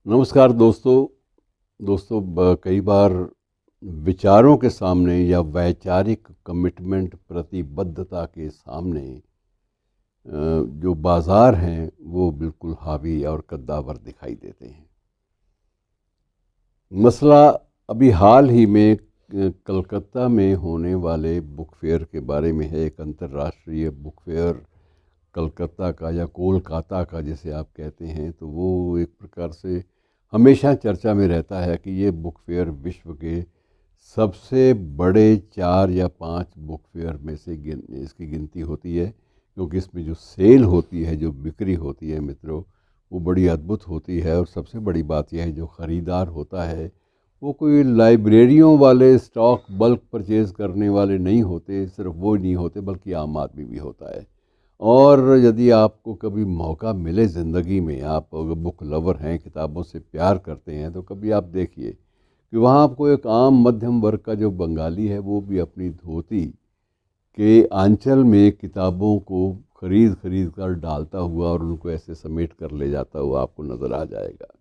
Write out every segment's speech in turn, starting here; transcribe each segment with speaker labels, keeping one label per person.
Speaker 1: नमस्कार दोस्तों। कई बार विचारों के सामने या वैचारिक कमिटमेंट प्रतिबद्धता के सामने जो बाज़ार हैं वो बिल्कुल हावी और कद्दावर दिखाई देते हैं। मसला अभी हाल ही में कलकत्ता में होने वाले बुक फेयर के बारे में है। एक अंतर्राष्ट्रीय बुक फेयर कलकत्ता का या कोलकाता का जिसे आप कहते हैं, तो वो एक प्रकार से हमेशा चर्चा में रहता है कि ये बुक फेयर विश्व के सबसे बड़े 4 या 5 बुक फेयर में से इसकी गिनती होती है, क्योंकि इसमें जो सेल होती है, जो बिक्री होती है मित्रों, वो बड़ी अद्भुत होती है। और सबसे बड़ी बात यह है, जो ख़रीदार होता है वो कोई लाइब्रेरियों वाले स्टॉक बल्क परचेज़ करने वाले नहीं होते, सिर्फ वो नहीं होते बल्कि आम आदमी भी होता है। और यदि आपको कभी मौका मिले ज़िंदगी में, आप अगर बुक लवर हैं, किताबों से प्यार करते हैं, तो कभी आप देखिए कि वहाँ आपको एक आम मध्यम वर्ग का जो बंगाली है वो भी अपनी धोती के आंचल में किताबों को खरीद खरीद कर डालता हुआ और उनको ऐसे समेट कर ले जाता हुआ आपको नज़र आ जाएगा।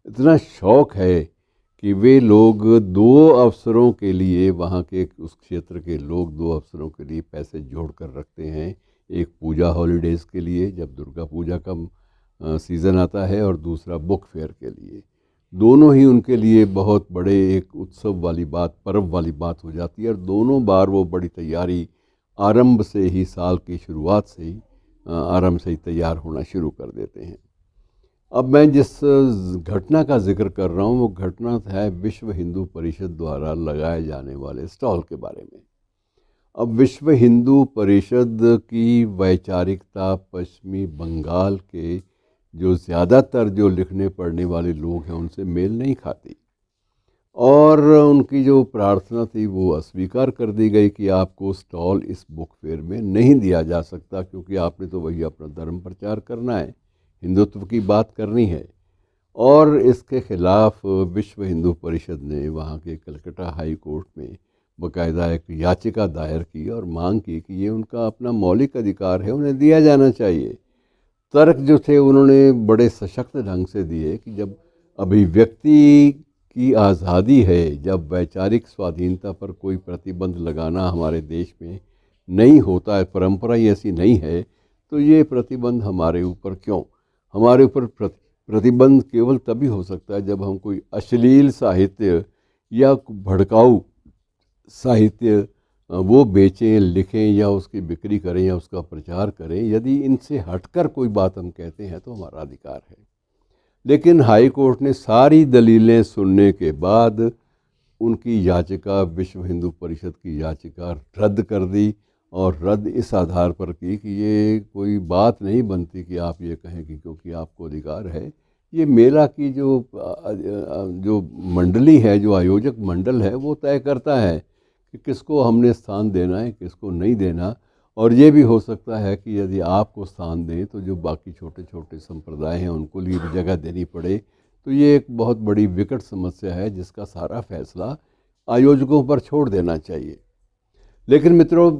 Speaker 1: इतना शौक़ है कि वे लोग 2 अवसरों के लिए, वहाँ के उस क्षेत्र के लोग 2 अवसरों के लिए पैसे जोड़ कर रखते हैं। एक पूजा हॉलीडेज़ के लिए, जब दुर्गा पूजा का सीज़न आता है, और दूसरा बुक फेयर के लिए। दोनों ही उनके लिए बहुत बड़े एक उत्सव वाली बात, पर्व वाली बात हो जाती है। और दोनों बार वो बड़ी तैयारी आरंभ से ही, साल की शुरुआत से ही आरंभ से ही तैयार होना शुरू कर देते हैं। अब मैं जिस घटना का जिक्र कर रहा हूँ वो घटना है विश्व हिंदू परिषद द्वारा लगाए जाने वाले स्टॉल के बारे में। अब विश्व हिंदू परिषद की वैचारिकता पश्चिमी बंगाल के जो ज़्यादातर जो लिखने पढ़ने वाले लोग हैं उनसे मेल नहीं खाती, और उनकी जो प्रार्थना थी वो अस्वीकार कर दी गई कि आपको स्टॉल इस बुक फेयर में नहीं दिया जा सकता, क्योंकि आपने तो वही अपना धर्म प्रचार करना है, हिंदुत्व की बात करनी है। और इसके ख़िलाफ़ विश्व हिंदू परिषद ने वहाँ के कलकत्ता हाई कोर्ट में बाकायदा एक याचिका दायर की और मांग की कि ये उनका अपना मौलिक अधिकार है, उन्हें दिया जाना चाहिए। तर्क जो थे उन्होंने बड़े सशक्त ढंग से दिए कि जब अभिव्यक्ति की आज़ादी है, जब वैचारिक स्वाधीनता पर कोई प्रतिबंध लगाना हमारे देश में नहीं होता है, परंपरा ही ऐसी नहीं है, तो ये प्रतिबंध हमारे ऊपर क्यों? हमारे ऊपर प्रतिबंध केवल तभी हो सकता है जब हम कोई अश्लील साहित्य या भड़काऊ साहित्य वो बेचें, लिखें, या उसकी बिक्री करें या उसका प्रचार करें। यदि इनसे हटकर कोई बात हम कहते हैं तो हमारा अधिकार है। लेकिन हाई कोर्ट ने सारी दलीलें सुनने के बाद उनकी याचिका, विश्व हिंदू परिषद की याचिका रद्द कर दी, और रद्द इस आधार पर की कि ये कोई बात नहीं बनती कि आप ये कहें कि क्योंकि आपको अधिकार है। ये मेला की जो मंडली है, जो आयोजक मंडल है, वो तय करता है कि किसको हमने स्थान देना है, किसको नहीं देना। और ये भी हो सकता है कि यदि आपको स्थान दें तो जो बाकी छोटे छोटे संप्रदाय हैं उनको लिए भी जगह देनी पड़े। तो ये एक बहुत बड़ी विकट समस्या है जिसका सारा फैसला आयोजकों पर छोड़ देना चाहिए। लेकिन मित्रों,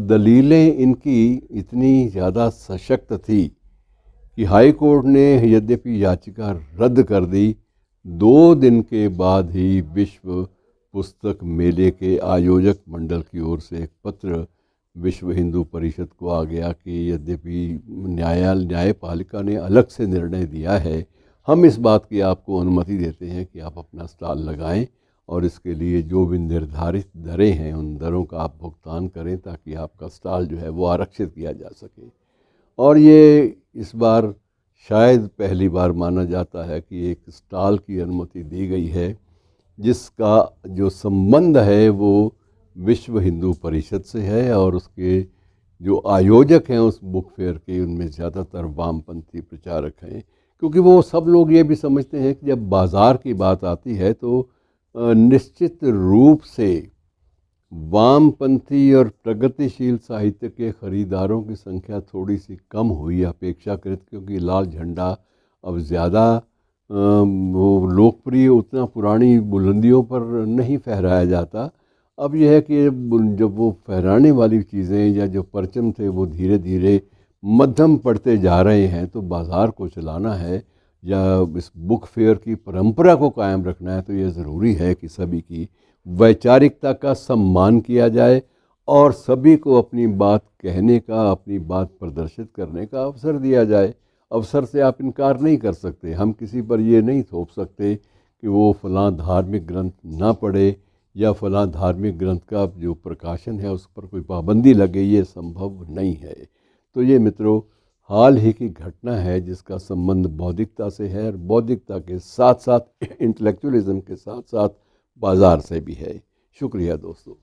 Speaker 1: दलीलें इनकी इतनी ज़्यादा सशक्त थी कि हाई कोर्ट ने यद्यपि याचिका रद्द कर दी, 2 दिन के बाद ही विश्व पुस्तक मेले के आयोजक मंडल की ओर से एक पत्र विश्व हिंदू परिषद को आ गया कि यद्यपि न्यायपालिका ने अलग से निर्णय दिया है, हम इस बात की आपको अनुमति देते हैं कि आप अपना स्टॉल लगाएं, और इसके लिए जो भी निर्धारित दरें हैं उन दरों का आप भुगतान करें, ताकि आपका स्टॉल जो है वो आरक्षित किया जा सके। और ये इस बार शायद पहली बार माना जाता है कि एक स्टॉल की अनुमति दी गई है जिसका जो संबंध है वो विश्व हिंदू परिषद से है, और उसके जो आयोजक हैं उस बुक फेयर के, उनमें ज़्यादातर वामपंथी प्रचारक हैं। क्योंकि वो सब लोग ये भी समझते हैं कि जब बाज़ार की बात आती है तो निश्चित रूप से वामपंथी और प्रगतिशील साहित्य के ख़रीदारों की संख्या थोड़ी सी कम हुई अपेक्षाकृत, क्योंकि लाल झंडा अब ज़्यादा वो लोकप्रिय, उतना पुरानी बुलंदियों पर नहीं फहराया जाता। अब यह है कि जब वो फहराने वाली चीज़ें या जो परचम थे वो धीरे धीरे मध्यम पड़ते जा रहे हैं, तो बाज़ार को चलाना है। या इस बुक फेयर की परंपरा को कायम रखना है तो ये ज़रूरी है कि सभी की वैचारिकता का सम्मान किया जाए और सभी को अपनी बात कहने का, अपनी बात प्रदर्शित करने का अवसर दिया जाए। अवसर से आप इनकार नहीं कर सकते। हम किसी पर ये नहीं थोप सकते कि वो फ़लाँ धार्मिक ग्रंथ ना पढ़े या फ़लाँ धार्मिक ग्रंथ का जो प्रकाशन है उस पर कोई पाबंदी लगे, ये संभव नहीं है। तो ये मित्रों हाल ही की घटना है जिसका संबंध बौद्धिकता से है और बौद्धिकता के साथ साथ इंटेलेक्चुअलिज्म के साथ साथ बाज़ार से भी है। शुक्रिया दोस्तों।